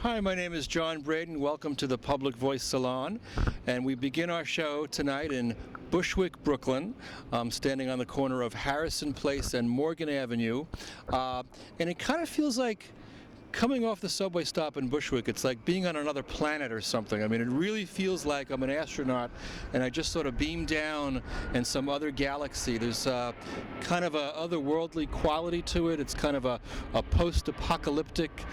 Hi, my name is John Bredin. Welcome to the Public Voice Salon. And we begin our show tonight in Bushwick, Brooklyn. I'm standing on the corner of Harrison Place and Morgan Avenue. And it kind of feels like coming off the subway stop in Bushwick, it's like being on another planet or something. I mean, it really feels like I'm an astronaut and I just sort of beamed down in some other galaxy. There's kind of a otherworldly quality to it. It's kind of a post-apocalyptic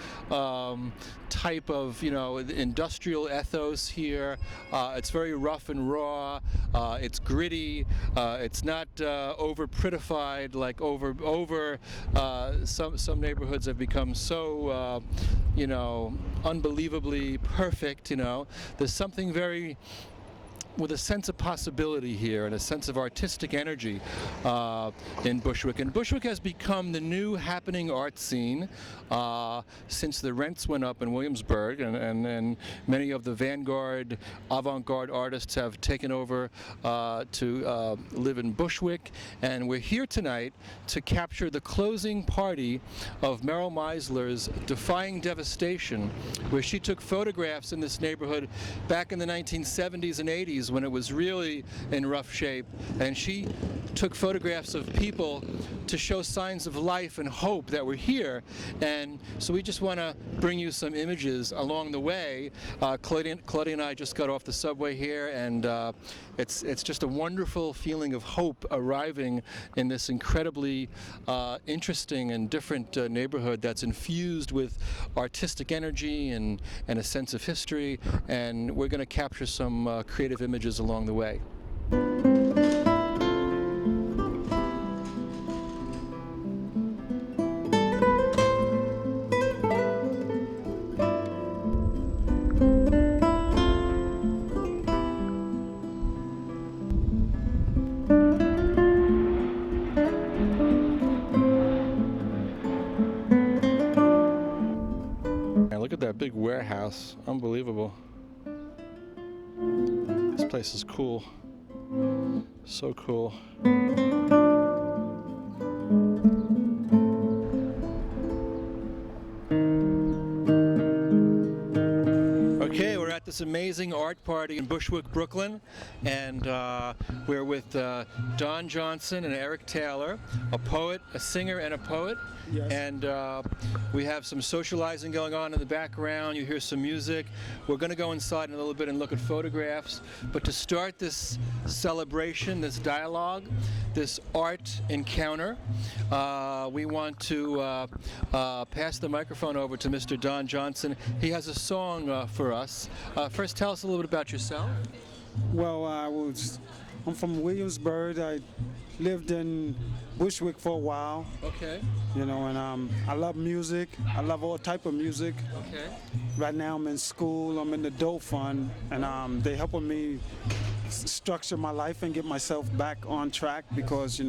type of, industrial ethos here. It's very rough and raw. It's gritty. It's not over-prettified like some neighborhoods have become so unbelievably perfect. There's something very with a sense of possibility here and a sense of artistic energy in Bushwick. And Bushwick has become the new happening art scene since the rents went up in Williamsburg, and many of the vanguard, avant-garde artists have taken over to live in Bushwick. And we're here tonight to capture the closing party of Merrill Meisler's Defying Devastation, where she took photographs in this neighborhood back in the 1970s and 80s when it was really in rough shape, and she took photographs of people to show signs of life and hope that we're here. And so we just want to bring you some images along the way. Claudia and I just got off the subway here, and it's just a wonderful feeling of hope arriving in this incredibly interesting and different neighborhood that's infused with artistic energy and a sense of history, and we're going to capture some creative images along the way. Look at that big warehouse. Unbelievable. This place is cool. So cool. Okay, we're at this amazing art party in Bushwick, Brooklyn, and we're with Don Johnson and Eric Taylor, a poet, a singer, and a poet. Yes. And we have some socializing going on in the background. You hear some music. We're going to go inside in a little bit and look at photographs. But to start this celebration, this dialogue, this art encounter, we want to pass the microphone over to Mr. Don Johnson. He has a song for us. First, tell us a little bit about yourself. Well, I'm from Williamsburg. I lived in Bushwick for a while. Okay. And I love music. I love all type of music. Okay. Right now I'm in school. I'm in the Doe Fund, and they helping me structure my life and get myself back on track because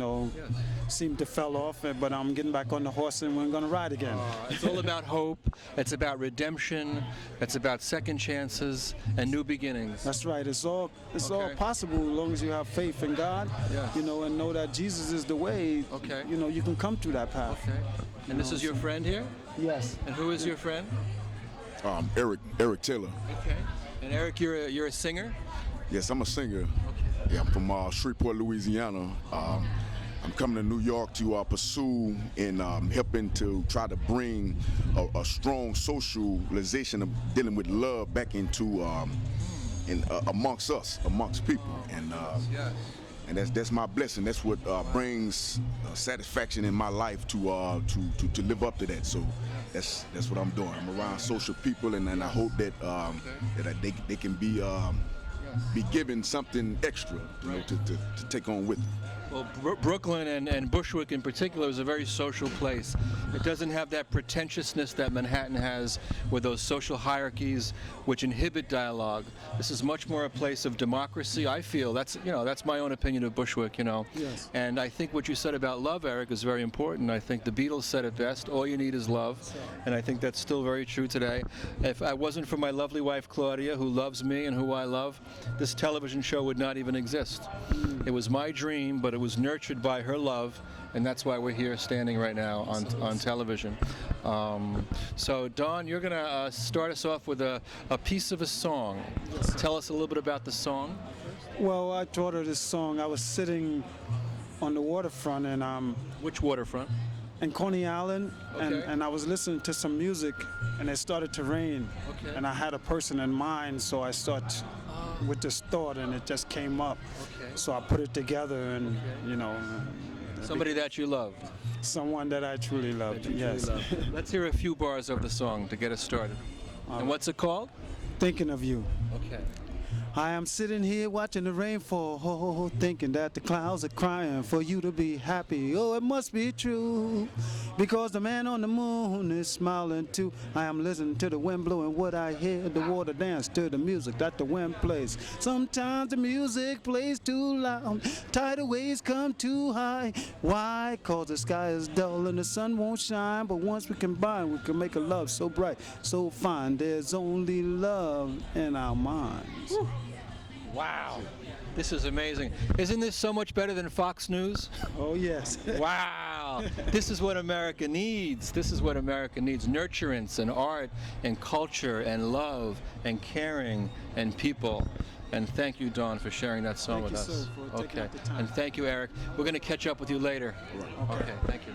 seemed to fell off, but I'm getting back on the horse and we're going to ride again. It's all about hope. It's about redemption. It's about second chances and new beginnings. That's right. It's all possible as long as you have faith in God. Yes. And know that Jesus is the way. Okay. You can come through that path. Okay. And this is your friend here? Yes. And who is your friend? Eric Taylor. Okay. And Eric, you're a singer? Yes, I'm a singer. Okay. Yeah, I'm from Shreveport, Louisiana. I'm coming to New York to pursue and helping to try to bring a strong socialization of dealing with love back into amongst us, amongst people, and that's my blessing. That's what brings satisfaction in my life to live up to that. So that's what I'm doing. I'm around social people, and I hope that that they can be given something extra, to take on with them. Well, Brooklyn and Bushwick in particular is a very social place. It doesn't have that pretentiousness that Manhattan has with those social hierarchies which inhibit dialogue. This is much more a place of democracy, I feel. That's my own opinion of Bushwick, Yes. And I think what you said about love, Eric, is very important. I think the Beatles said it best, all you need is love. And I think that's still very true today. If I wasn't for my lovely wife, Claudia, who loves me and who I love, this television show would not even exist. It was my dream, but it was nurtured by her love, and that's why we're here standing right now on television. So Dawn, you're going to start us off with a piece of a song. Tell us a little bit about the song. Well, I taught her this song. I was sitting on the waterfront and Which waterfront? in Coney Island, Okay. and I was listening to some music, and it started to rain, Okay. and I had a person in mind, so I started with this thought, and it just came up. Okay. So I put it together, and you know, Somebody that you love. someone that I truly loved. Yes. Let's hear a few bars of the song to get us started. And what's it called? Thinking of you. Okay. I am sitting here watching the rain fall, thinking that the clouds are crying for you to be happy. Oh, it must be true, because the man on the moon is smiling too. I am listening to the wind blowing what I hear, the water dance to the music that the wind plays. Sometimes the music plays too loud, tidal waves come too high. Why? Cause the sky is dull and the sun won't shine, but once we combine, we can make a love so bright, so fine. There's only love in our minds. Whew. Wow. This is amazing. Isn't this so much better than Fox News? Oh, yes. Wow. This is what America needs. This is what America needs. Nurturance and art and culture and love and caring and people. And thank you, Dawn, for sharing that song Thank with you, us. sir, for taking Okay. out the time. And thank you, Eric. We're going to catch up with you later. Okay. Thank you.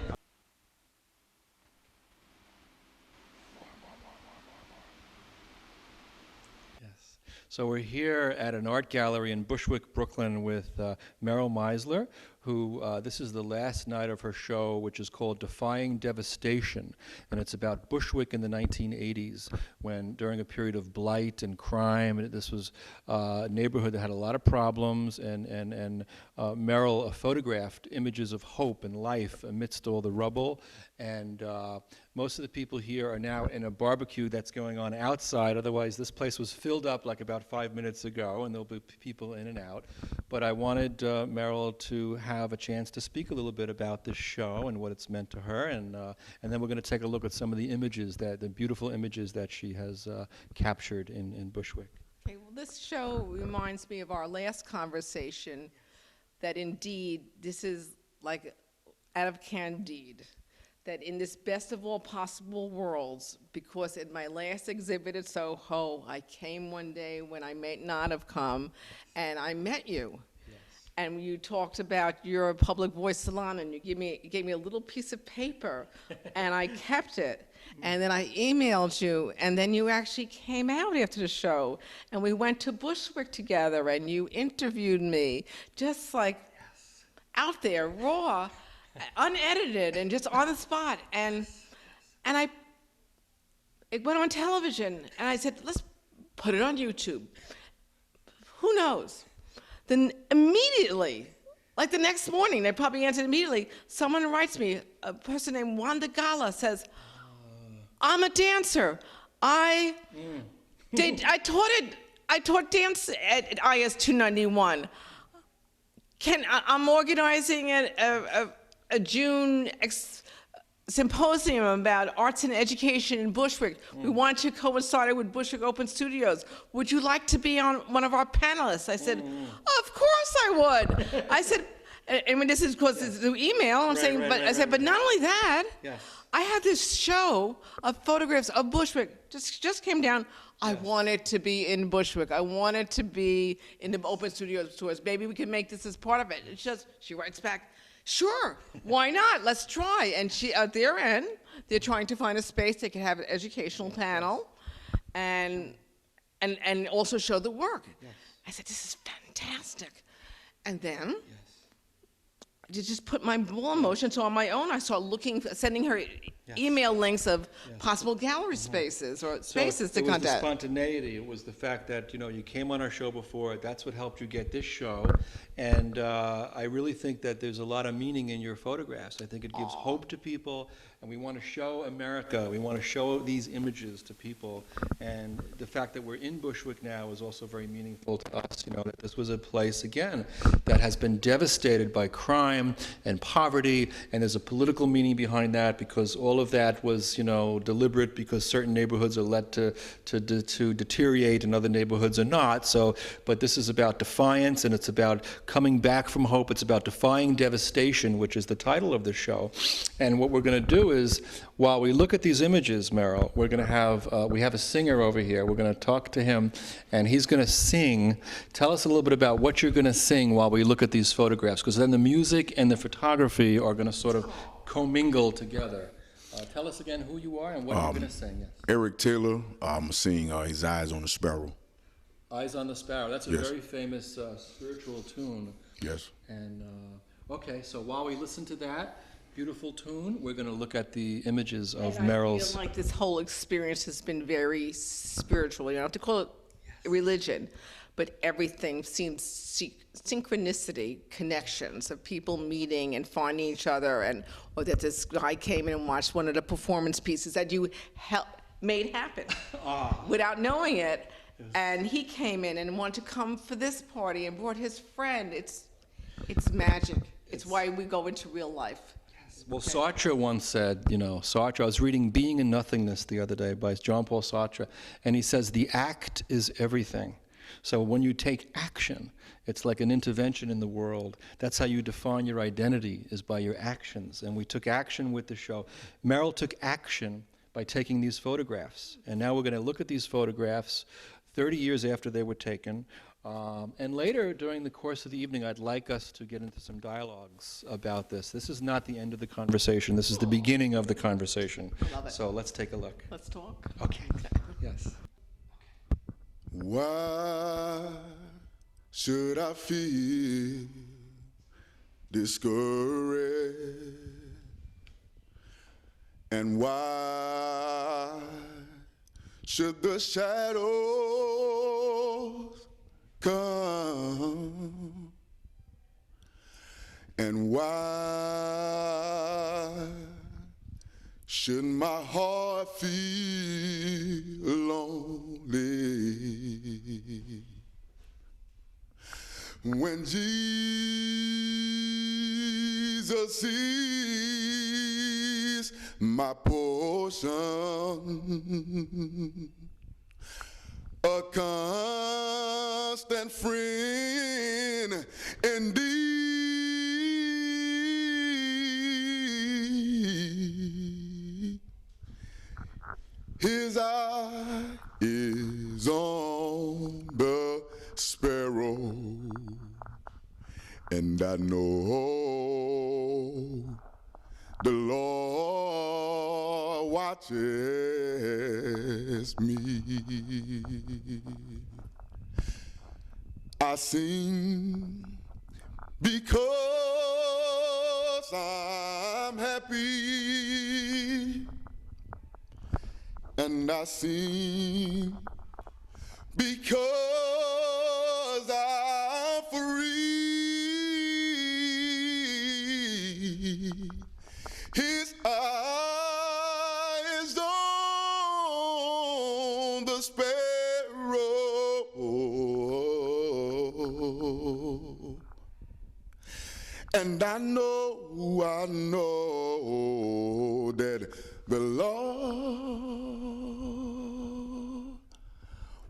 So we're here at an art gallery in Bushwick, Brooklyn with Meryl Meisler, who this is the last night of her show, which is called Defying Devastation. And it's about Bushwick in the 1980s, when during a period of blight and crime, and this was a neighborhood that had a lot of problems, and Meryl photographed images of hope and life amidst all the rubble. And most of the people here are now in a barbecue that's going on outside. Otherwise, this place was filled up like about 5 minutes ago, and there'll be people in and out. But I wanted Meryl to have a chance to speak a little bit about this show and what it's meant to her, and then we're going to take a look at some of the images, the beautiful images that she has captured in Bushwick. Okay, well, this show reminds me of our last conversation, that indeed this is like out of Candide, that in this best of all possible worlds, because at my last exhibit at Soho, I came one day when I may not have come, and I met you. Yes. And you talked about your public voice salon, and you gave me a little piece of paper, and I kept it. And then I emailed you, and then you actually came out after the show, and we went to Bushwick together, and you interviewed me, just like out there, raw, unedited, and just on the spot. And it went on television, and I said, let's put it on YouTube. Who knows? Then immediately, like the next morning, they probably answered immediately, someone writes me, a person named Wanda Gala says, I'm a dancer. I taught dance at IS 291. I'm organizing a June symposium about arts and education in Bushwick. We want to coincide with Bushwick Open Studios. Would you like to be on one of our panelists? I said, of course I would. I said, and when this is because it's through email, I'm saying, but I said, but not only that, I had this show of photographs of Bushwick, just came down. I wanted to be in Bushwick. I wanted to be in the Open Studios tours. Maybe we can make this as part of it. She writes back, sure, why not? Let's try. And at their end, they're trying to find a space they can have an educational panel and also show the work. Yes. I said, this is fantastic. And then I just put my ball in motion. So on my own, I started sending her email links of possible gallery spaces or spaces to contact. It was the spontaneity. It was the fact that, you came on our show before. That's what helped you get this show. And I really think that there's a lot of meaning in your photographs. I think it gives hope to people. And we want to show America. We want to show these images to people. And the fact that we're in Bushwick now is also very meaningful to us. That this was a place, again, that has been devastated by crime and poverty. And there's a political meaning behind that, because all all of that was, deliberate because certain neighborhoods are let to deteriorate and other neighborhoods are not. So, but this is about defiance, and it's about coming back from hope. It's about defying devastation, which is the title of the show. And what we're going to do is, while we look at these images, Meryl, we're going to have, we have a singer over here. We're going to talk to him, and he's going to sing. Tell us a little bit about what you're going to sing while we look at these photographs, because then the music and the photography are going to sort of commingle together. Tell us again who you are and what you're going to sing. Yes. Eric Taylor, I'm singing His Eyes on the Sparrow. Eyes on the Sparrow. That's a Yes. very famous spiritual tune. Yes. And okay, so while we listen to that beautiful tune, we're going to look at the images of Meryl's. I feel like this whole experience has been very spiritual. You don't have to call it religion, but everything seems synchronicity, connections of people meeting and finding each other, or that this guy came in and watched one of the performance pieces that you made happen without knowing it. And he came in and wanted to come for this party and brought his friend. It's magic. It's why we go into real life. Well, Sartre once said, Sartre, I was reading Being and Nothingness the other day by Jean-Paul Sartre, and he says, the act is everything. So when you take action, it's like an intervention in the world. That's how you define your identity, is by your actions. And we took action with the show. Meryl took action by taking these photographs. And now we're going to look at these photographs 30 years after they were taken. And later, during the course of the evening, I'd like us to get into some dialogues about this. This is not the end of the conversation. This is the beginning of the conversation. I love it. So let's take a look. Let's talk. Okay. Yes. Why should I feel discouraged? And why should the shadows come? And why should my heart feel lonely when Jesus is my portion, a constant friend indeed. His eye is on the sparrow, and I know the Lord watches me. I sing because I'm happy, and I sing because I'm free. His eye is on the sparrow, and I know that the Lord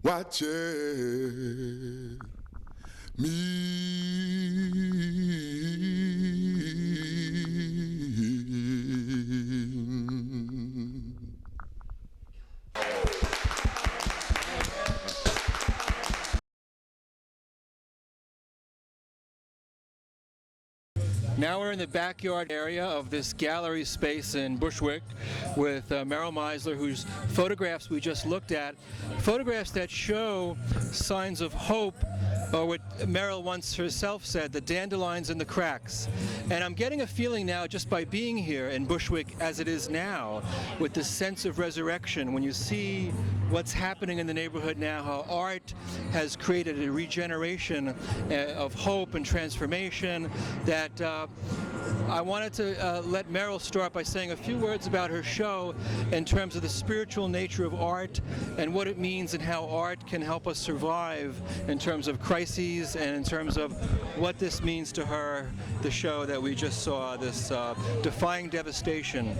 watches Now we're in the backyard area of this gallery space in Bushwick with Meryl Meisler, whose photographs we just looked at, photographs that show signs of hope, or what Meryl once herself said, the dandelions in the cracks. And I'm getting a feeling now, just by being here in Bushwick as it is now, with this sense of resurrection, when you see what's happening in the neighborhood now, how art has created a regeneration of hope and transformation, that I wanted to let Meryl start by saying a few words about her show in terms of the spiritual nature of art and what it means and how art can help us survive in terms of crises and in terms of what this means to her, the show that we just saw, this Defying Devastation,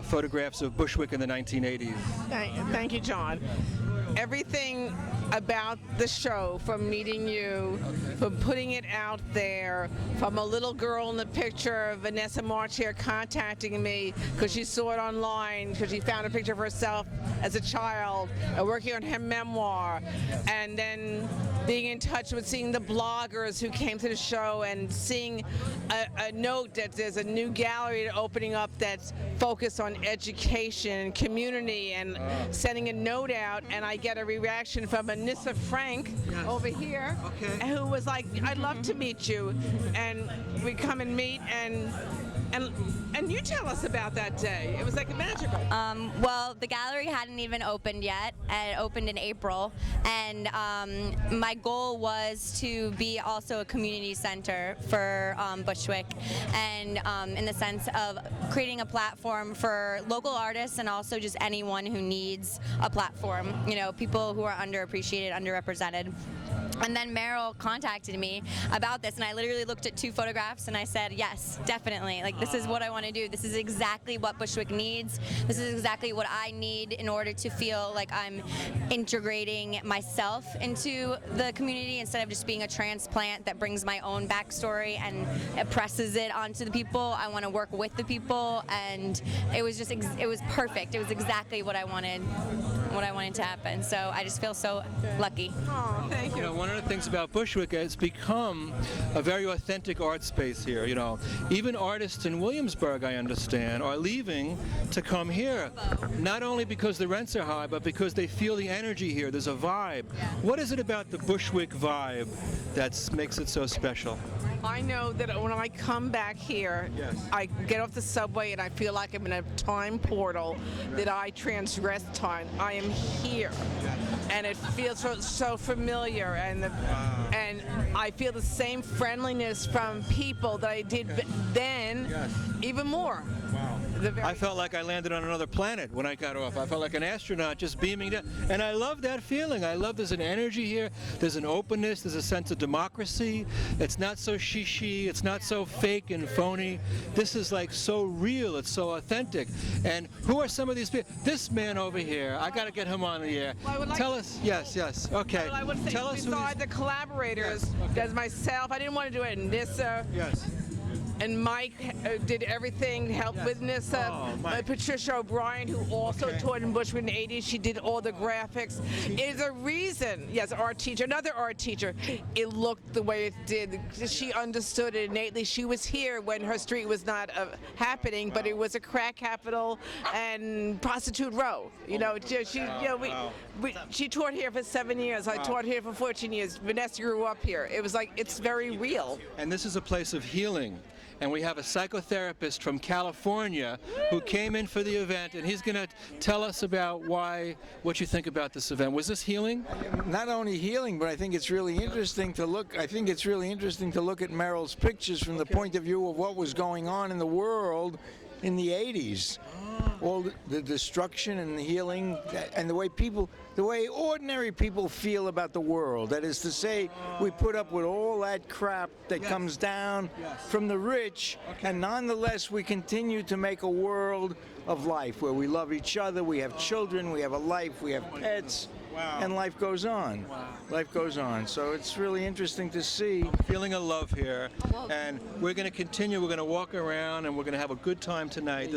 photographs of Bushwick in the 1980s. Thank you, John. Everything about the show, from meeting you, from putting it out there, from a little girl in the picture, Vanessa Marchier contacting me because she saw it online, because she found a picture of herself as a child, and working on her memoir, and then being in touch with seeing the bloggers who came to the show and seeing a note that there's a new gallery opening up that's focused on education and community, and sending a note out, and I get a reaction from Anissa Frank over here, who was like, I'd love to meet you, and we come and meet, and you tell us about that day. It was like magical. Well, the gallery hadn't even opened yet. It opened in April, and my goal was to be also a community center for Bushwick, and in the sense of creating a platform for local artists and also just anyone who needs a platform, you know, people who are underappreciated, underrepresented. And then Meryl contacted me about this, and I literally looked at 2 photographs and I said, yes, definitely. Like, this is what I want to do. This is exactly what Bushwick needs. This is exactly what I need in order to feel like I'm integrating myself into the community instead of just being a transplant that brings my own backstory and presses it onto the people. I want to work with the people, and it was just, it was perfect. It was exactly what I wanted to happen. So I just feel so lucky. Oh, thank you. You know, one of the things about Bushwick, it's become a very authentic art space here. You know, even artists in Williamsburg, I understand, are leaving to come here, not only because the rents are high, but because they feel the energy here. There's a vibe. What is it about the Bushwick vibe that makes it so special? I know that when I come back here, I get off the subway and I feel like I'm in a time portal, that I transgress time. I am here, and it feels so familiar, and I feel the same friendliness from people that I did then, even more. Wow. I felt like I landed on another planet when I got off. I felt like an astronaut just beaming down. And I love that feeling. I love there's an energy here. There's an openness. There's a sense of democracy. It's not so she. It's not so fake and phony. This is like so real. It's so authentic. And who are some of these people? This man over here, I got to get him on the air. Tell us. Yes. Okay. Well, I would say, tell us besides the collaborators, there's myself. I didn't want to do it in Nissa. Yes. And Mike did everything, helped with Nissa. Patricia O'Brien, who also taught in Bushwick in the 80s, she did all the graphics. It's a reason, art teacher, another art teacher, it looked the way it did. She understood it innately. She was here when her street was not happening, but it was a crack capital and prostitute row. You know, she taught here for 7 years. I taught here for 14 years. Vanessa grew up here. It was like, it's very real. And this is a place of healing. And we have a psychotherapist from California who came in for the event, and he's going to tell us about what you think about this event. Was this healing? Not only healing, but I think it's really interesting to look. I think it's really interesting to look at Meryl's pictures from the point of view of what was going on in the world in the 80s. All the destruction and the healing, and the way ordinary people feel about the world. That is to say, we put up with all that crap that comes down from the rich, and nonetheless we continue to make a world of life where we love each other, we have children, we have a life, we have pets. And life goes on. Life goes on. So it's really interesting to see. I'm feeling a love here, and we're going to continue. We're going to walk around, and we're going to have a good time tonight.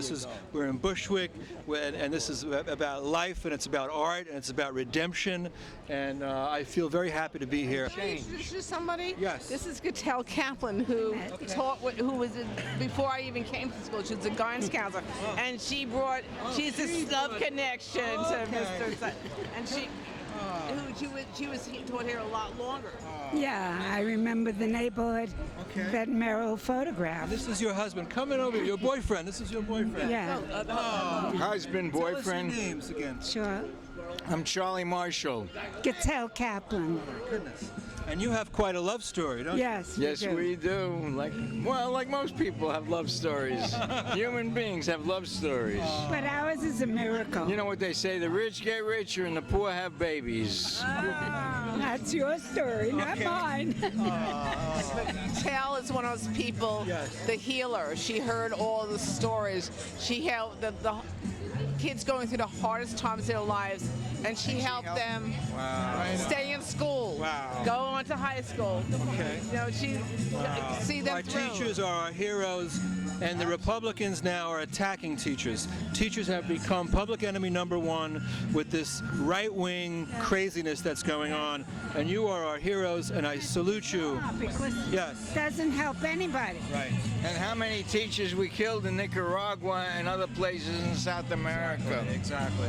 We're in Bushwick, and this is about life, and it's about art, and it's about redemption. And I feel very happy to be here. Can I introduce somebody? Yes. This is Gatel Kaplan, who who was before I even came to school. She was a guidance counselor, and she's this love connection to Mr. And she taught here a lot longer. Yeah, I remember the neighborhood that Meryl photographed. This is your husband. Coming over, your boyfriend. This is your boyfriend. Yeah. Husband, boyfriend. Tell us your names again. Sure. I'm Charlie Marshall. Gatel Kaplan. Oh, goodness. And you have quite a love story, don't you? Yes. Yes, do. we do. Like most people have love stories. Human beings have love stories. But ours is a miracle. You know what they say, the rich get richer and the poor have babies. That's your story, not mine. Tal is one of those people, the healer. She heard all the stories. She helped the kids going through the hardest times of their lives, and she helped them stay in school, go on to high school. Okay. You know, she see them Our through. teachers are our heroes, and the Republicans now are attacking teachers. Teachers have become public enemy number one with this right-wing craziness that's going on, and you are our heroes, and I salute you. Because Yes. it doesn't help anybody. Right. And how many teachers we killed in Nicaragua and other places in South America. Exactly.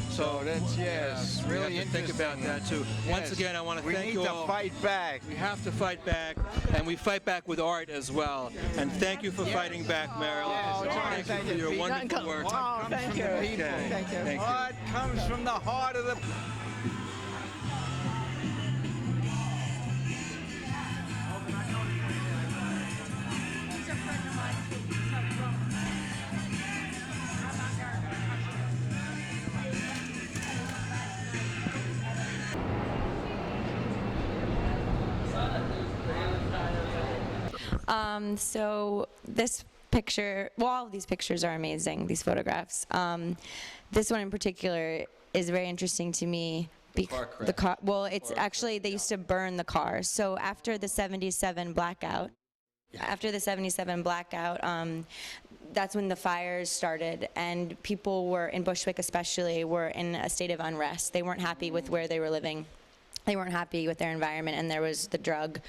So that's, yes, we really have to think about that too. Once Yes. again, I want to thank you all. We need to fight back. We have to fight back, and we fight back with art as well. And thank you for fighting back, Meryl. Thank you for your wonderful work. Oh, thank you. Okay. Thank you. Thank you. Art comes from the heart of the... So this picture, well, all of these pictures are amazing, these photographs. This one in particular is very interesting to me. car crash. The car, well, it's actually, they used to burn the car. So after the 77 blackout, that's when the fires started, and people were, in Bushwick especially, were in a state of unrest. They weren't happy with where they were living. They weren't happy with their environment, and there was the drug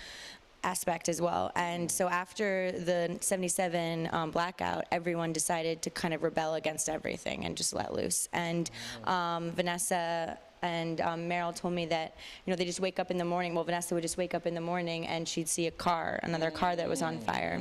aspect as well. And so after the 77 blackout, everyone decided to kind of rebel against everything and just let loose. And Vanessa and Meryl told me that, you know, they just wake up in the morning. Well, Vanessa would just wake up in the morning and she'd see a car, another car that was on fire.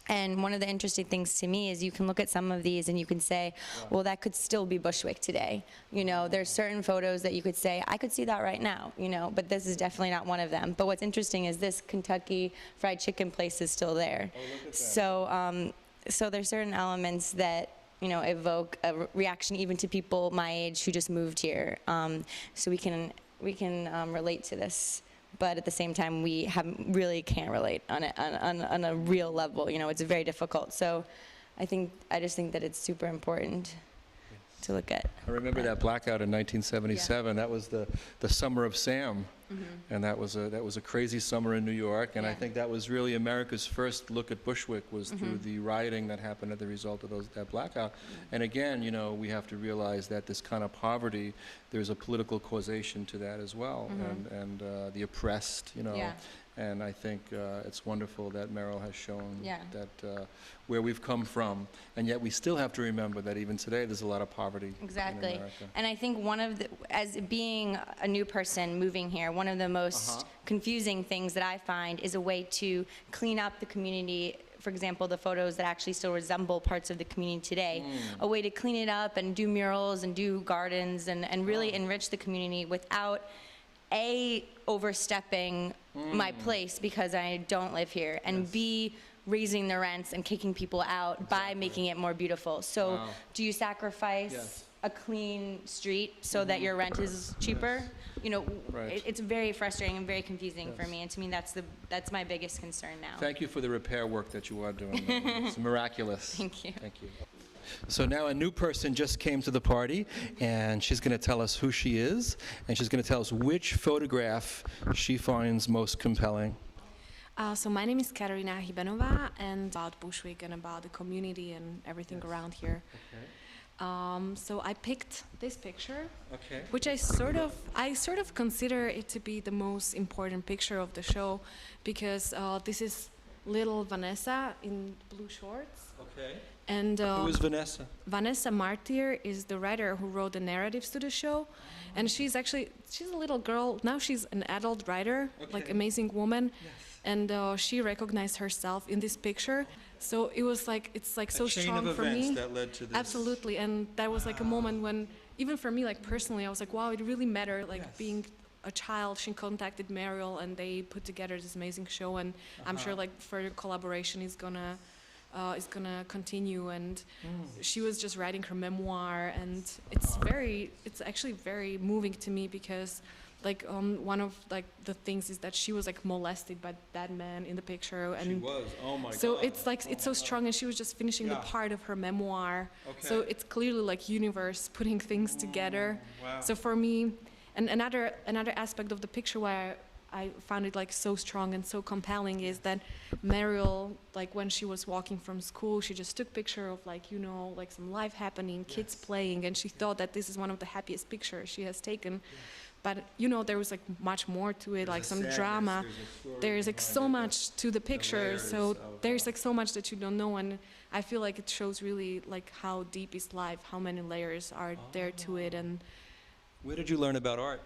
And one of the interesting things to me is you can look at some of these and you can say, well, that could still be Bushwick today. You know, there's certain photos that you could say, I could see that right now, you know, but this is definitely not one of them. But what's interesting is this Kentucky Fried Chicken place is still there. Oh, look at that. So, so there's certain elements that, you know, evoke a reaction even to people my age who just moved here. So we can relate to this. But at the same time, we really can't relate on a real level. You know, it's very difficult. So I just think that it's super important to look at. I remember that blackout in 1977. That was the summer of Sam, and that was a crazy summer in New York. And I think that was really America's first look at Bushwick was through the rioting that happened as the result of that blackout. And again, you know, we have to realize that this kind of poverty, there's a political causation to that as well, and the oppressed, you know. Yeah. And I think it's wonderful that Meryl has shown Yeah. that where we've come from, and yet we still have to remember that even today there's a lot of poverty Exactly. in America. And I think as being a new person moving here, one of the most confusing things that I find is a way to clean up the community. For example, the photos that actually still resemble parts of the community today, a way to clean it up and do murals and do gardens and really enrich the community without overstepping my place because I don't live here, and B, raising the rents and kicking people out by making it more beautiful. So do you sacrifice a clean street so that your rent is cheaper? You know, it's very frustrating and very confusing for me, and to me that's my biggest concern now. Thank you for the repair work that you are doing. It's miraculous. Thank you. Thank you. So now a new person just came to the party, and she's going to tell us who she is, and she's going to tell us which photograph she finds most compelling. So my name is Katerina Hibanova, and about Bushwick and about the community and everything around here. So I picked this picture, which I sort of consider it to be the most important picture of the show, because this is little Vanessa in blue shorts. And Who is Vanessa? Vanessa Martyr is the writer who wrote the narratives to the show, and she's a little girl. Now she's an adult writer, like amazing woman, and she recognized herself in this picture. So it was like, it's like so strong for me. That led to this. Absolutely, and that was like a moment when, even for me, like personally, I was like, wow, it really mattered, like being a child, she contacted Mariel, and they put together this amazing show. And I'm sure like further collaboration is gonna continue. And she was just writing her memoir, and it's actually very moving to me because like one of like the things is that she was like molested by that man in the picture, and She was. Oh my so God. it's like it's so strong, and she was just finishing the part of her memoir. So it's clearly like universe putting things together. Wow. So for me, and another aspect of the picture where I found it like so strong and so compelling is that Mariel, like when she was walking from school, she just took picture of like like some life happening, kids playing, and she thought that this is one of the happiest pictures she has taken. But there was like much more to it, like some drama. There's like so much to the picture, so there's like so much that you don't know, and I feel like it shows really like how deep is life, how many layers are there to it. And where did you learn about art?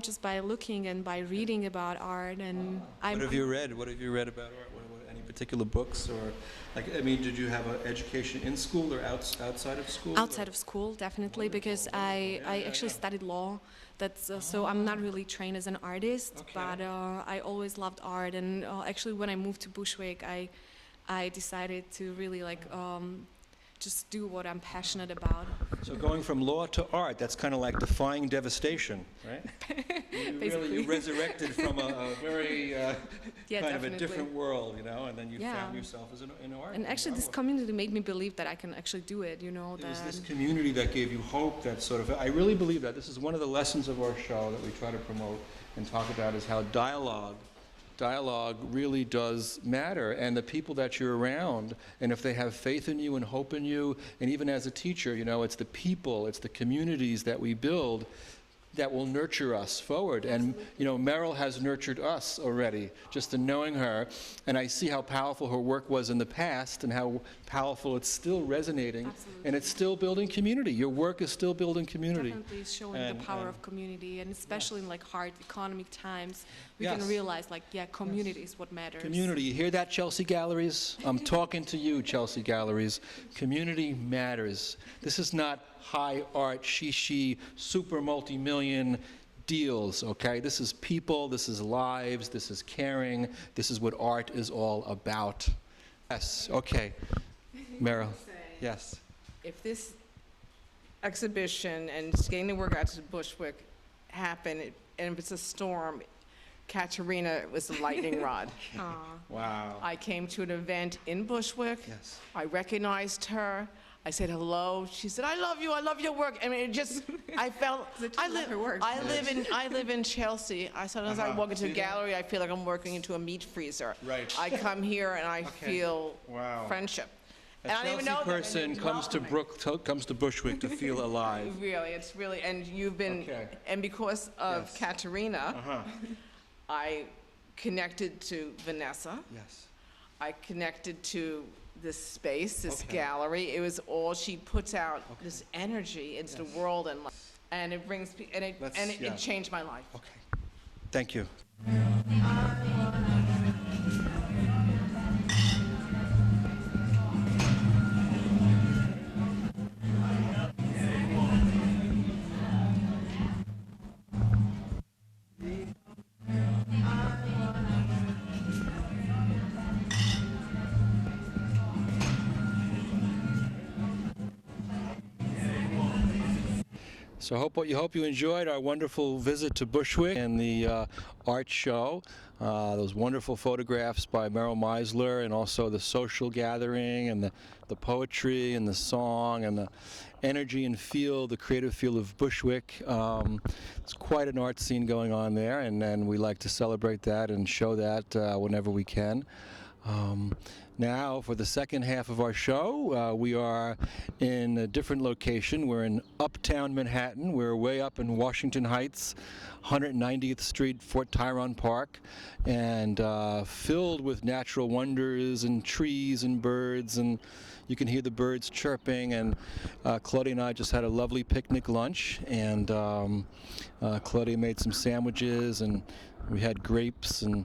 just by looking and by reading about art. And What have you read? What have you read about art? Any particular books, or did you have an education in school or outside of school? Outside of school, definitely, because I actually studied law. That's so I'm not really trained as an artist, but I always loved art. And actually, when I moved to Bushwick, I decided to really just do what I'm passionate about. So going from law to art, that's kind of like defying devastation, right? You resurrected from a very kind of a different world, and then you found yourself as in art. And actually, this community made me believe that I can actually do it, It was this community that gave you hope, that sort of, I really believe that. This is one of the lessons of our show that we try to promote and talk about, is how dialogue really does matter, and the people that you're around, and if they have faith in you and hope in you, and even as a teacher, it's the people, it's the communities that we build that will nurture us forward. And Mariel has nurtured us already, just in knowing her, and I see how powerful her work was in the past and how powerful it's still resonating. Absolutely. And it's still building community. Your work is still building community. Definitely showing the power of community, and especially in like hard economic times, we can realize community is what matters. Community, you hear that, Chelsea Galleries? I'm talking to you, Chelsea Galleries. Community matters. This is not high art, she, super multi-million deals, okay? This is people, this is lives, this is caring, this is what art is all about. Yes, okay. Mariel, yes. If this exhibition and getting the work out to Bushwick happened, and if it's a storm, Katerina was the lightning rod. Wow. I came to an event in Bushwick. Yes. I recognized her. I said hello. She said, "I love you. I love your work." I mean, it just, I felt. I live in Chelsea. Sometimes I walk into a gallery, I feel like I'm working into a meat freezer. Right. I come here and I feel friendship. And I don't even know them, and person they comes to Bushwick to feel alive. Really, it's really, and you've been, and because of Katerina, I connected to Vanessa. Yes. I connected to this space, this gallery. It was all she puts out, this energy into the world, and it brings, and it changed my life. Okay. Thank you. So I hope you enjoyed our wonderful visit to Bushwick and the art show. Those wonderful photographs by Mariel Meisler, and also the social gathering, and the poetry and the song and the energy and feel, the creative feel of Bushwick. It's quite an art scene going on there, and we like to celebrate that and show that whenever we can. Now, for the second half of our show, we are in a different location. We're in uptown Manhattan. We're way up in Washington Heights, 190th Street, Fort Tyrone Park, and filled with natural wonders and trees and birds, and you can hear the birds chirping. And Claudia and I just had a lovely picnic lunch, and Claudia made some sandwiches, and we had grapes, and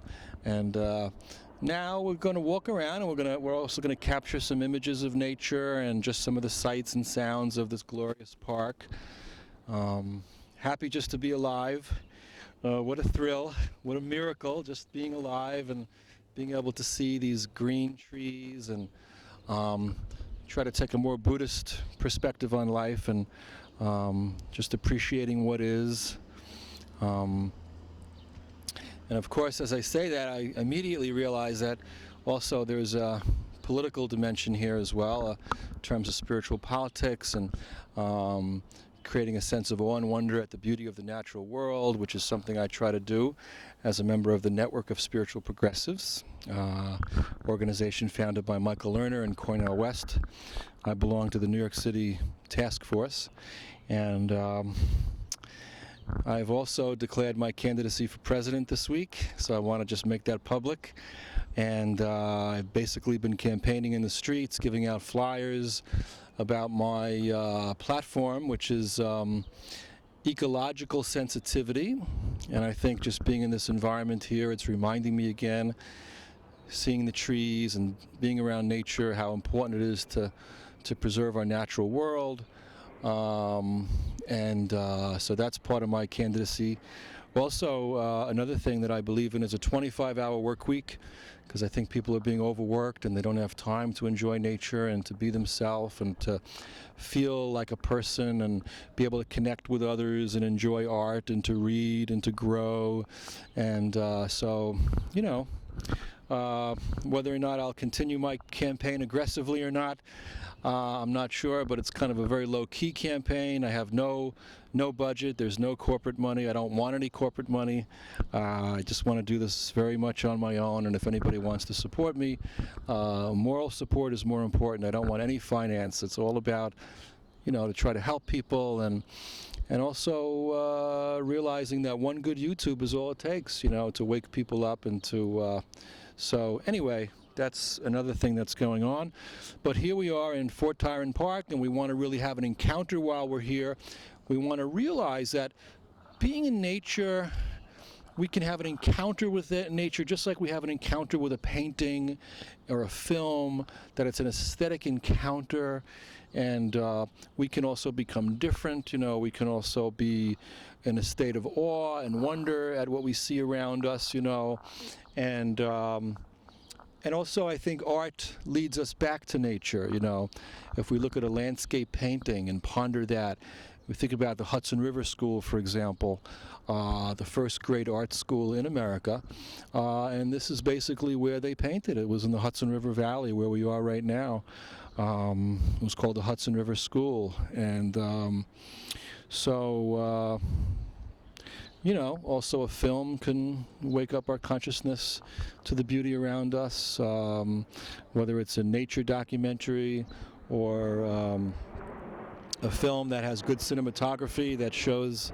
now we're going to walk around, and we're also going to capture some images of nature and just some of the sights and sounds of this glorious park. happy just to be alive. What a thrill, what a miracle, just being alive and being able to see these green trees and try to take a more Buddhist perspective on life and just appreciating what is. And of course, as I say that, I immediately realize that also there's a political dimension here as well, in terms of spiritual politics and creating a sense of awe and wonder at the beauty of the natural world, which is something I try to do as a member of the Network of Spiritual Progressives, organization founded by Michael Lerner and Cornel West. I belong to the New York City task force, and I've also declared my candidacy for president this week, so I want to just make that public. And I've basically been campaigning in the streets, giving out flyers about my platform, which is ecological sensitivity. And I think just being in this environment here, it's reminding me again, seeing the trees and being around nature, how important it is to preserve our natural world. So that's part of my candidacy. Also, another thing that I believe in is a 25-hour work week, because I think people are being overworked and they don't have time to enjoy nature and to be themselves and to feel like a person and be able to connect with others and enjoy art and to read and to grow. And so, you know, whether or not I'll continue my campaign aggressively or not, I'm not sure, but it's kind of a very low-key campaign. I have no budget. There's no corporate money. I don't want any corporate money. I just want to do this very much on my own, and if anybody wants to support me, moral support is more important. I don't want any finance. It's all about, you know, to try to help people and also realizing that one good YouTube is all it takes, you know, to wake people up and to, so anyway, that's another thing that's going on. But here we are in Fort Tryon Park, and we want to really have an encounter while we're here. We want to realize that being in nature, we can have an encounter with nature just like we have an encounter with a painting or a film, that it's an aesthetic encounter. And we can also become different, you know, we can also be in a state of awe and wonder at what we see around us, you know. And also I think art leads us back to nature, you know. If we look at a landscape painting and ponder that, we think about the Hudson River School, for example, the first great art school in America, and this is basically where they painted. It was in the Hudson River Valley, where we are right now. It was called the Hudson River School, and you know, also a film can wake up our consciousness to the beauty around us, whether it's a nature documentary or a film that has good cinematography that shows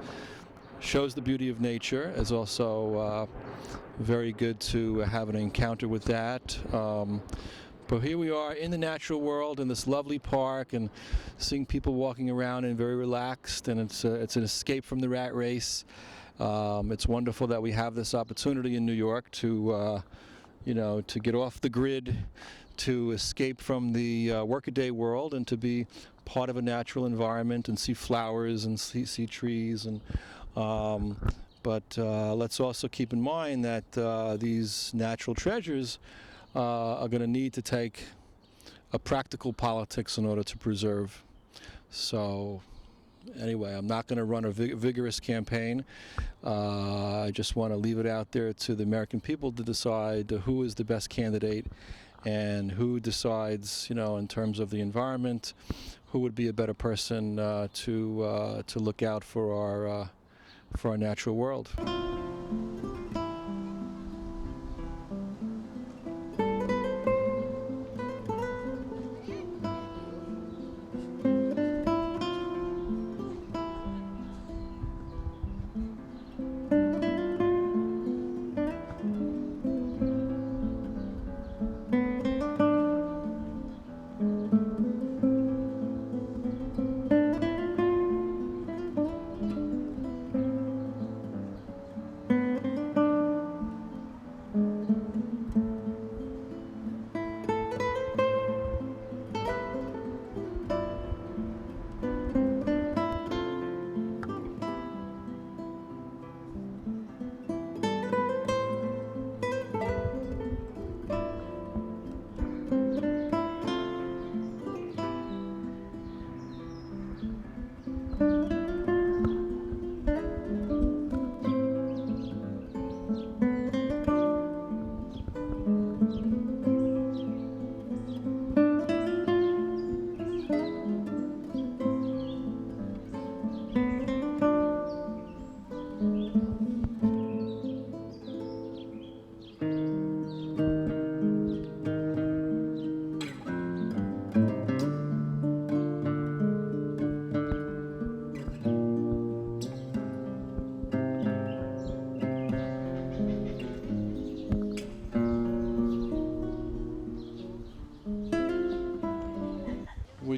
the beauty of nature is also very good to have an encounter with that. But here we are in the natural world in this lovely park and seeing people walking around and very relaxed, and it's an escape from the rat race. It's wonderful that we have this opportunity in New York to, you know, to get off the grid, to escape from the workaday world and to be part of a natural environment and see flowers and see trees. And but let's also keep in mind that these natural treasures are going to need to take a practical politics in order to preserve. So anyway, I'm not going to run a vigorous campaign. I just want to leave it out there to the American people to decide who is the best candidate and who decides, you know, in terms of the environment, who would be a better person to look out for our natural world.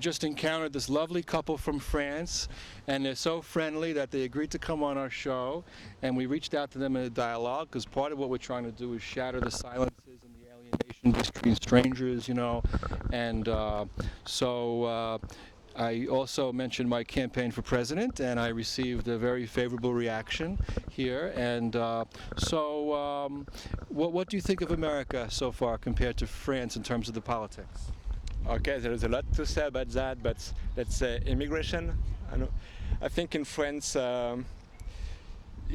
just encountered this lovely couple from France, and they're so friendly that they agreed to come on our show, and we reached out to them in a dialogue, because part of what we're trying to do is shatter the silences and the alienation between strangers, you know, and I also mentioned my campaign for president, and I received a very favorable reaction here. And what do you think of America so far compared to France in terms of the politics? Okay, there is a lot to say about that, but let's say immigration. I think in France,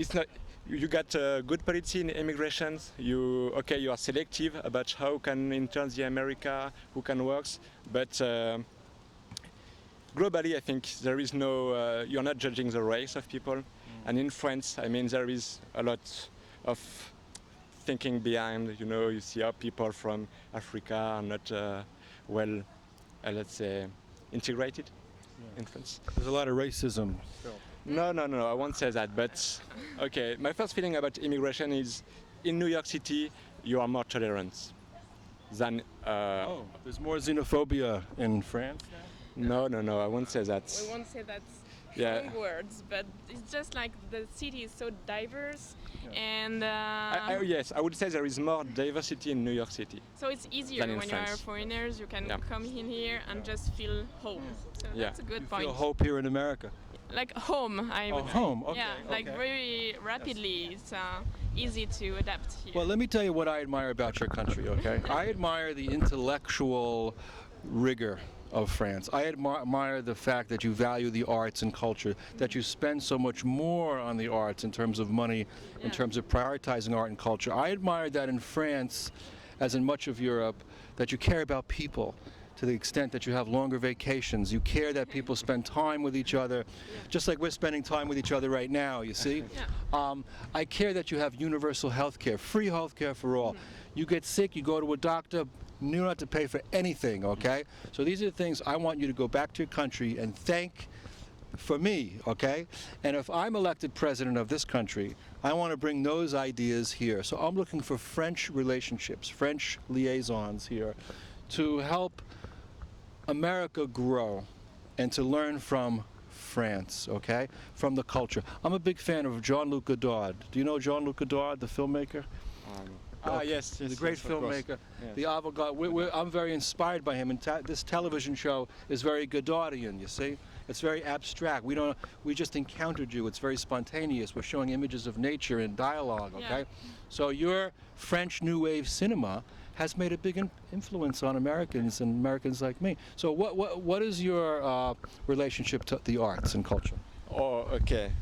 it's not. You got good policy in immigration. You are selective about how can enter the America, who can work, but. Globally, I think there is no, you're not judging the race of people. And in France, I mean, there is a lot of thinking behind, you know, you see how people from Africa are not let's say, integrated in France. There's a lot of racism. No, I won't say that, but okay, my first feeling about immigration is in New York City, you are more tolerant than... there's more xenophobia in France now? No, I won't say that. We won't say that Yeah. strong words, but it's just like the city is so diverse, and yes, I would say there is more diversity in New York City. so it's easier than in when you are France. foreigners. You can come in here and just feel home. So Yeah. that's a good You point. feel hope here in America. Like home, I would say. home, okay, Yeah, like okay. very rapidly. It's easy to adapt here. Well, let me tell you what I admire about your country, okay? I admire the intellectual rigor of France. I admire the fact that you value the arts and culture, that you spend so much more on the arts in terms of money, in terms of prioritizing art and culture. I admire that in France, as in much of Europe, that you care about people to the extent that you have longer vacations. You care that people spend time with each other, just like we're spending time with each other right now, you see? I care that you have universal health care, free health care for all. You get sick, you go to a doctor, you don't have to pay for anything, okay? So these are the things I want you to go back to your country and thank for me, okay? And if I'm elected president of this country, I want to bring those ideas here. So I'm looking for French relationships, French liaisons here to help America grow and to learn from France, okay? From the culture. I'm a big fan of Jean-Luc Godard. Do you know Jean-Luc Godard, the filmmaker? Yes, He's a great of course. filmmaker. Yes. The avant-garde. I'm very inspired by him, and this television show is very Godardian. You see, it's very abstract. We just encountered you. It's very spontaneous. We're showing images of nature and dialogue. Okay, so your French New Wave cinema has made a big influence on Americans and Americans like me. So what is your relationship to the arts and culture? Oh, okay.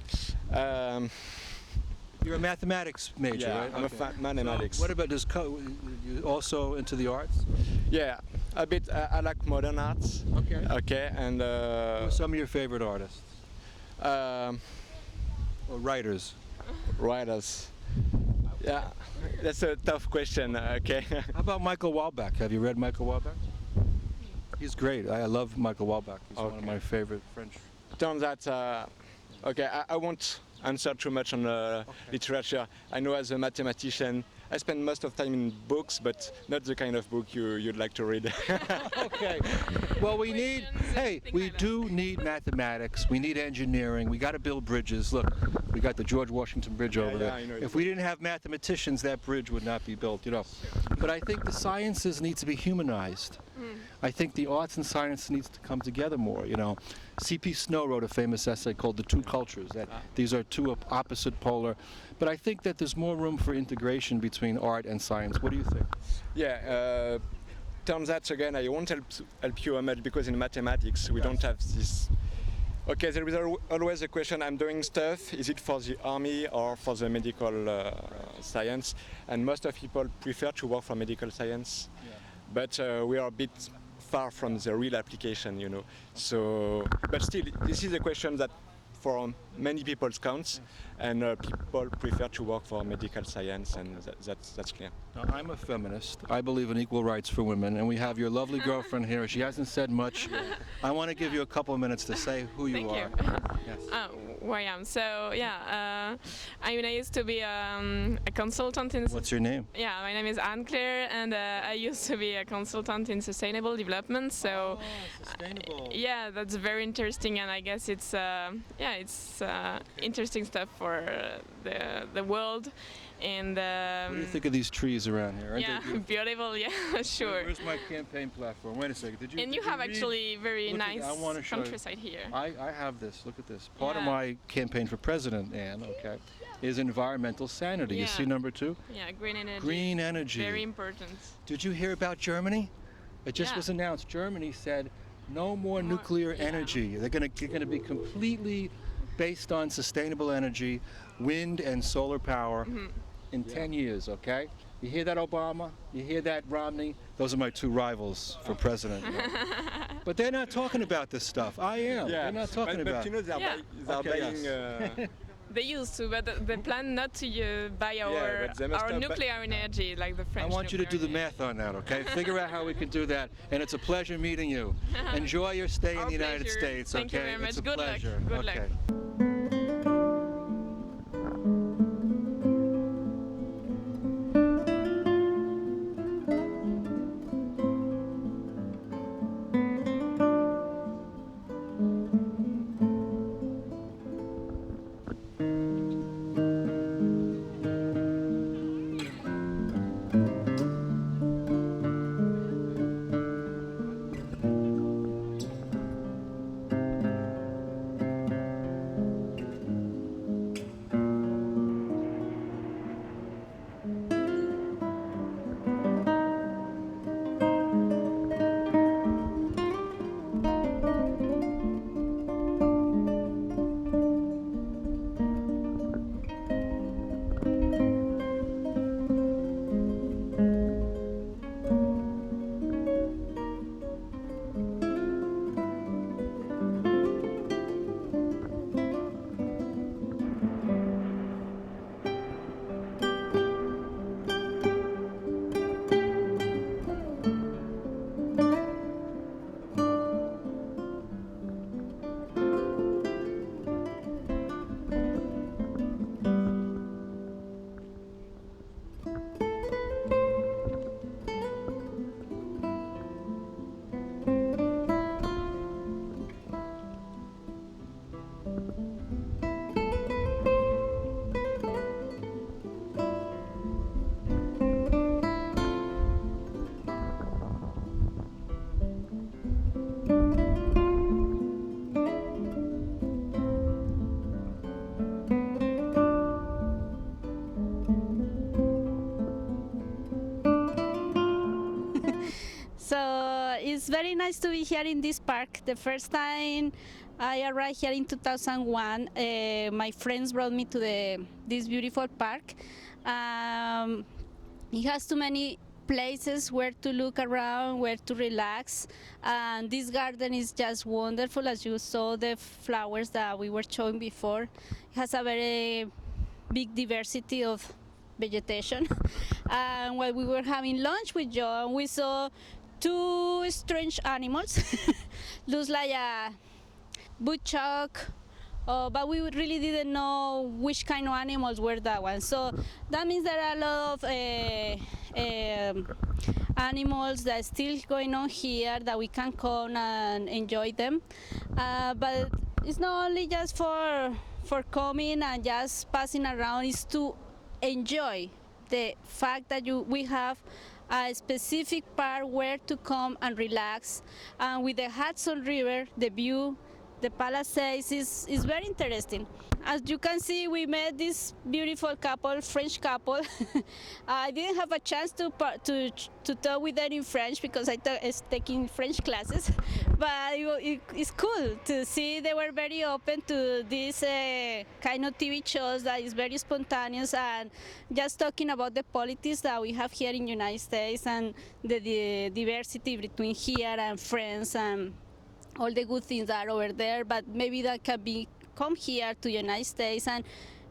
You're a mathematics major, Yeah, right? I'm a mathematics. What about you also into the arts? Yeah, a bit. I like modern arts. Okay. Okay, and Who are some of your favorite artists um, or writers? writers. Yeah, that's a tough question. Okay. How about Michael Wallbach? Have you read Michael Wallbach? He's great. I love Michael Wallbach. He's one of Okay. my favorite French. Turns out, okay, I won't answer too much on literature. I know as a mathematician, I spend most of time in books, but not the kind of book you'd like to read. Okay. Well, we need, hey, things we like that. do need mathematics. We need engineering. We got to build bridges. Look, we got the George Washington Bridge over there. I know. If we didn't have mathematicians, that bridge would not be built, you know. But I think the sciences need to be humanized. I think the arts and science needs to come together more, you know. C.P. Snow wrote a famous essay called The Two Cultures, that these are two opposite polar. But I think that there's more room for integration between art and science. What do you think? Yeah, turns out again, I won't help you much because in mathematics we don't have this. Okay, there is always a question. I'm doing stuff. Is it for the army or for the medical science? And most of people prefer to work for medical science, but we are a bit far from the real application, you know. So, but still, this is a question that for many people's counts, and people prefer to work for medical science, and that's clear. Now, I'm a feminist. I believe in equal rights for women, and we have your lovely girlfriend here. She hasn't said much. I want to give you a couple of minutes to say who you Thank are. you. Yes. Who I am. So yeah, I used to be a consultant in. What's your name? Yeah, my name is Anne-Claire, and I used to be a consultant in sustainable development. So sustainable. yeah, that's very interesting, and I guess it's interesting stuff for the world. And What do you think of these trees around here? Aren't yeah, they beautiful? beautiful. Yeah, sure. Where's my campaign platform? Wait a second. Did you? And did you have read? actually very Look at nice that. I wanna show you. countryside here. I have this. Look at this. Part of Yeah. my campaign for president, Anne, okay, is environmental sanity. You Yeah. see number 2? Yeah, green energy. Green energy. Very important. Did you hear about Germany? It just Yeah. was announced. Germany said no more nuclear yeah. energy. They're going to be completely based on sustainable energy, wind and solar power in 10 years, okay? You hear that, Obama? You hear that, Romney? Those are my 2 rivals for president. But they're not talking about this stuff. I am. Yeah, They're not talking but about you know they're, Yeah. they're Okay, buying. yes. They used to, but they plan not to buy but they must our have nuclear energy like the I French. want you to do the nuclear math on that, okay? Figure out how we can do that. And it's a pleasure meeting you. Enjoy your stay in Our the United pleasure. States, Thank you okay? very It's a much. Good luck. pleasure. Good luck. Okay. So it's very nice to be here in this park. The first time I arrived here in 2001, my friends brought me to this beautiful park. It has too many places where to look around, where to relax, and this garden is just wonderful. As you saw, the flowers that we were showing before, it has a very big diversity of vegetation. And while we were having lunch with John, we saw 2 strange animals. Looks like a woodchuck, but we really didn't know which kind of animals were that one. So that means there are a lot of animals that are still going on here that we can come and enjoy them. But it's not only just for coming and just passing around, it's to enjoy the fact that we have a specific part where to come and relax. And with the Hudson River, the view, the Palisades is very interesting. As you can see, we met this beautiful couple, French couple. I didn't have a chance to talk with them in French because I was taking French classes, but it's cool to see they were very open to this kind of TV shows that is very spontaneous, and just talking about the politics that we have here in the United States and the diversity between here and France and all the good things that are over there, but maybe that can be come here to United States,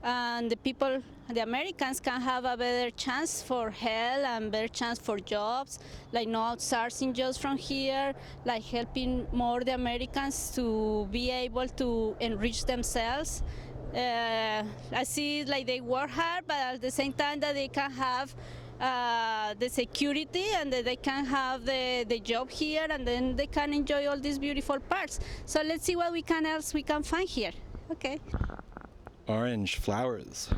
and the people, the Americans, can have a better chance for health and better chance for jobs, like no outsourcing jobs from here, like helping more the Americans to be able to enrich themselves. I see like they work hard, but at the same time that they can have the security and that they can have the job here, and then they can enjoy all these beautiful parts. So let's see what else we can find here. Okay. Orange flowers.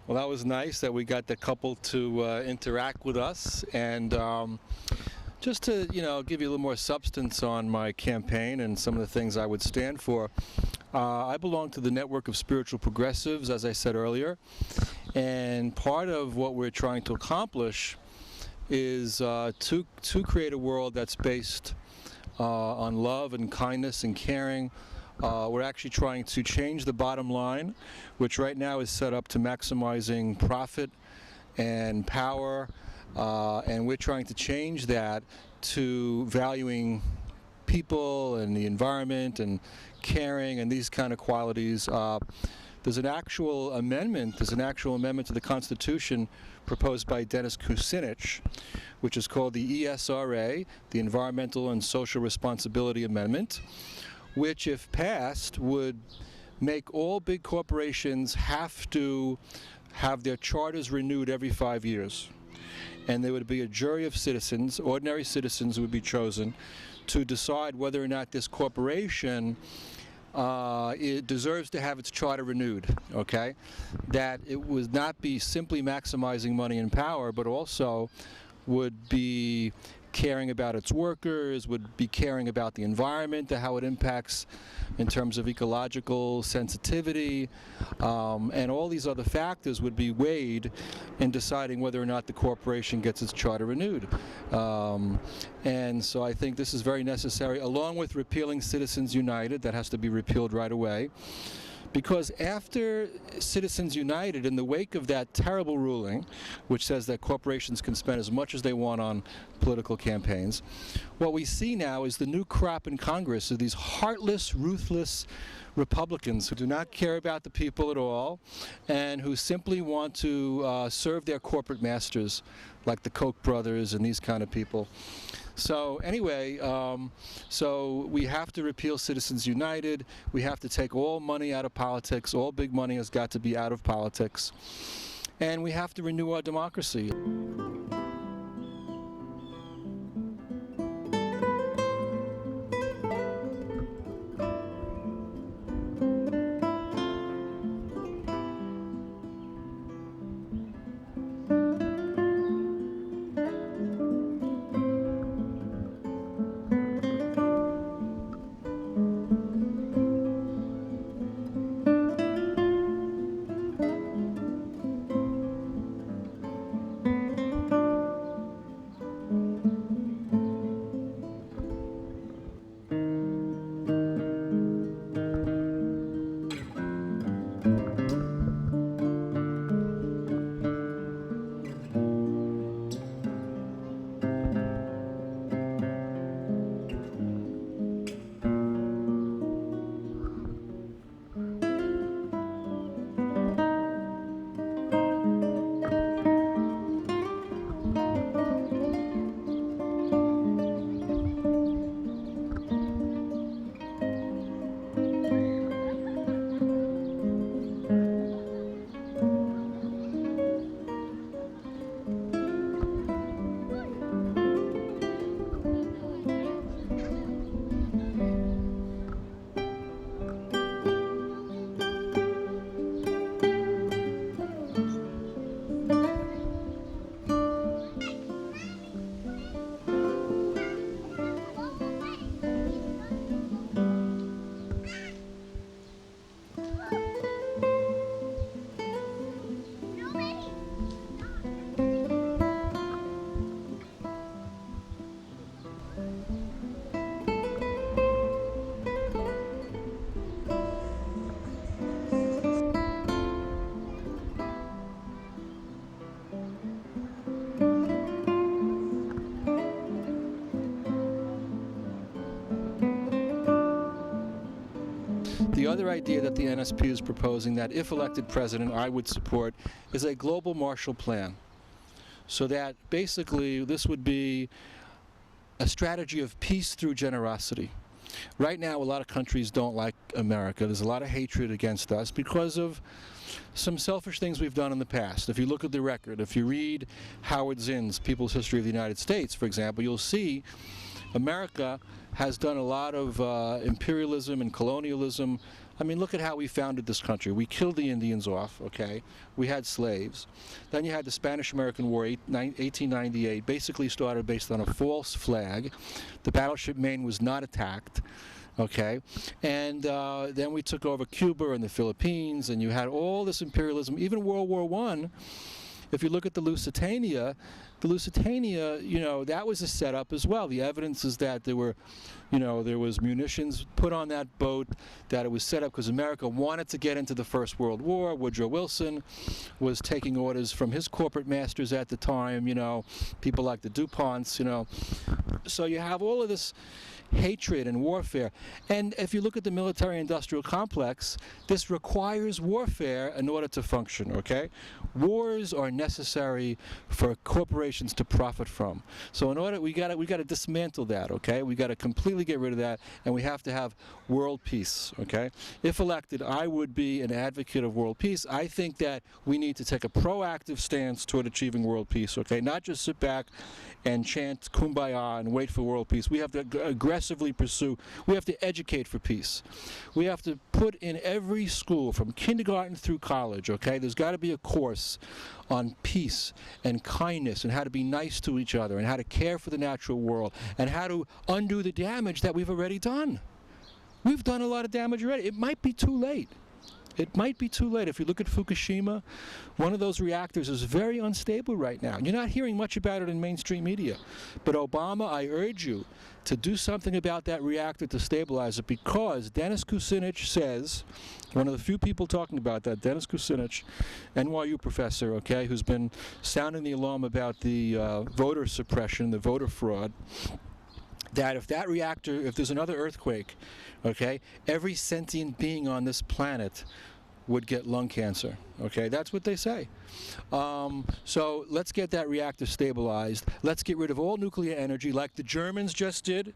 Well, that was nice that we got the couple to interact with us, and just to, give you a little more substance on my campaign and some of the things I would stand for. I belong to the network of spiritual progressives, as I said earlier, and part of what we're trying to accomplish is to create a world that's based on love and kindness and caring. We're actually trying to change the bottom line, which right now is set up to maximizing profit and power, and we're trying to change that to valuing people and the environment and caring and these kind of qualities. There's an actual amendment to the Constitution proposed by Dennis Kucinich, which is called the ESRA, the Environmental and Social Responsibility Amendment, which, if passed, would make all big corporations have to have their charters renewed every 5 years. And there would be a jury of citizens, ordinary citizens, who would be chosen to decide whether or not this corporation it deserves to have its charter renewed, okay? That it would not be simply maximizing money and power, but also would be caring about its workers, would be caring about the environment, how it impacts in terms of ecological sensitivity, and all these other factors would be weighed in deciding whether or not the corporation gets its charter renewed. And so I think this is very necessary, along with repealing Citizens United. That has to be repealed right away. Because after Citizens United, in the wake of that terrible ruling, which says that corporations can spend as much as they want on political campaigns, what we see now is the new crop in Congress of these heartless, ruthless Republicans who do not care about the people at all and who simply want to serve their corporate masters, like the Koch brothers and these kind of people. So anyway, so we have to repeal Citizens United. We have to take all money out of politics. All big money has got to be out of politics. And we have to renew our democracy. The other idea that the NSP is proposing, that if elected president I would support, is a global Marshall Plan. So that basically this would be a strategy of peace through generosity. Right now, a lot of countries don't like America. There's a lot of hatred against us because of some selfish things we've done in the past. If you look at the record, if you read Howard Zinn's People's History of the United States, for example, you'll see America has done a lot of imperialism and colonialism. I mean, look at how we founded this country. We killed the Indians off, okay? We had slaves. Then you had the Spanish-American War, 1898, basically started based on a false flag. The battleship Maine was not attacked, okay? And then we took over Cuba and the Philippines, and you had all this imperialism. Even World War I, if you look at the Lusitania, you know, that was a setup as well. The evidence is that there were, you know, there was munitions put on that boat, that it was set up because America wanted to get into the First World War. Woodrow Wilson was taking orders from his corporate masters at the time, you know, people like the DuPonts, you know. So you have all of this hatred and warfare. And if you look at the military-industrial complex, this requires warfare in order to function, okay? Wars are necessary for corporations to profit from. So in order, we got to dismantle that, okay? We got to completely get rid of that, and we have to have world peace, okay? If elected, I would be an advocate of world peace. I think that we need to take a proactive stance toward achieving world peace, okay? Not just sit back and chant kumbaya and wait for world peace. We have to aggressively pursue, we have to educate for peace. We have to put in every school from kindergarten through college, okay? There's got to be a course on peace and kindness and how to be nice to each other and how to care for the natural world and how to undo the damage that we've already done. We've done a lot of damage already. It might be too late. It might be too late. If you look at Fukushima, one of those reactors is very unstable right now. You're not hearing much about it in mainstream media. But Obama, I urge you to do something about that reactor to stabilize it, because Dennis Kucinich says, one of the few people talking about that, Dennis Kucinich, NYU professor, okay, who's been sounding the alarm about the voter suppression, the voter fraud, that if that reactor, if there's another earthquake, okay, every sentient being on this planet would get lung cancer, okay? That's what they say. So let's get that reactor stabilized. Let's get rid of all nuclear energy like the Germans just did.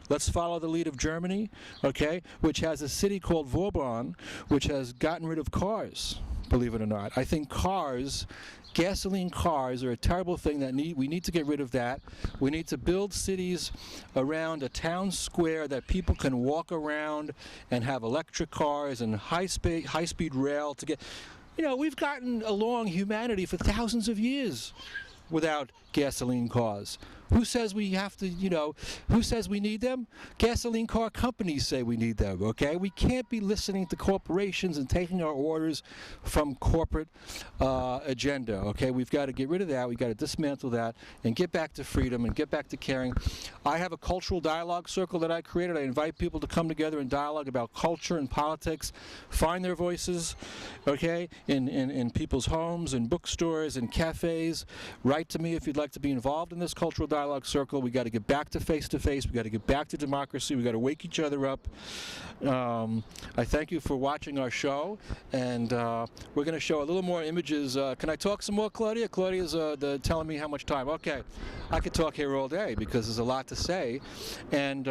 Let's follow the lead of Germany, okay, which has a city called Vauban, which has gotten rid of cars, believe it or not. I think cars, gasoline cars, are a terrible thing that we need to get rid of that. We need to build cities around a town square that people can walk around and have electric cars and high-speed rail to get. You know, we've gotten along, humanity, for thousands of years without gasoline cars. Who says we have to, you know, who says we need them? Gasoline car companies say we need them, okay? We can't be listening to corporations and taking our orders from corporate agenda, okay? We've got to get rid of that. We've got to dismantle that and get back to freedom and get back to caring. I have a cultural dialogue circle that I created. I invite people to come together and dialogue about culture and politics, find their voices, okay, in people's homes, in bookstores, in cafes. Write to me if you'd like to be involved in this cultural dialogue circle. We got to get back to face-to-face. We got to get back to democracy. We got to wake each other up. I thank you for watching our show, and we're going to show a little more images. Can I talk some more, Claudia? Claudia's telling me how much time. Okay, I could talk here all day because there's a lot to say. And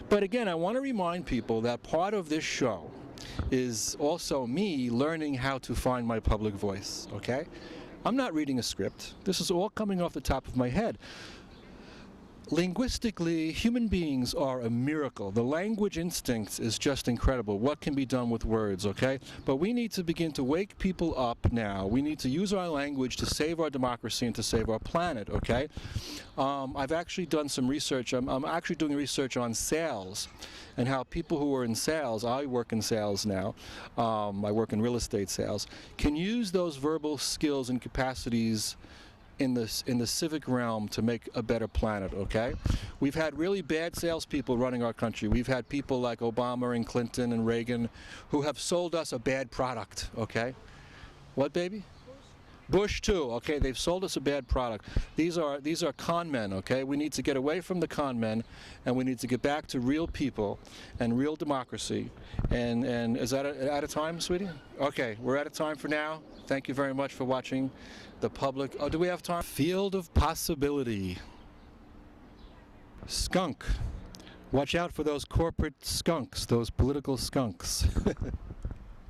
but again, I want to remind people that part of this show is also me learning how to find my public voice, okay? I'm not reading a script. This is all coming off the top of my head. Linguistically, human beings are a miracle. The language instincts is just incredible. What can be done with words, okay? But we need to begin to wake people up now. We need to use our language to save our democracy and to save our planet, okay? I've actually done some research. I'm actually doing research on sales and how people who are in sales, I work in sales now, I work in real estate sales, can use those verbal skills and capacities in the civic realm to make a better planet, okay? We've had really bad salespeople running our country. We've had people like Obama and Clinton and Reagan who have sold us a bad product, okay? What, baby? Bush too. Okay, they've sold us a bad product. These are con men. Okay, we need to get away from the con men, and we need to get back to real people and real democracy. And is that out of time, sweetie? Okay, we're out of time for now. Thank you very much for watching the public. Oh, do we have time? Field of possibility. Skunk. Watch out for those corporate skunks, those political skunks.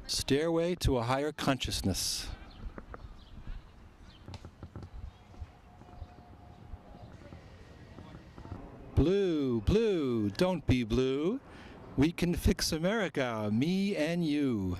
Stairway to a higher consciousness. Blue, blue, don't be blue. We can fix America, me and you.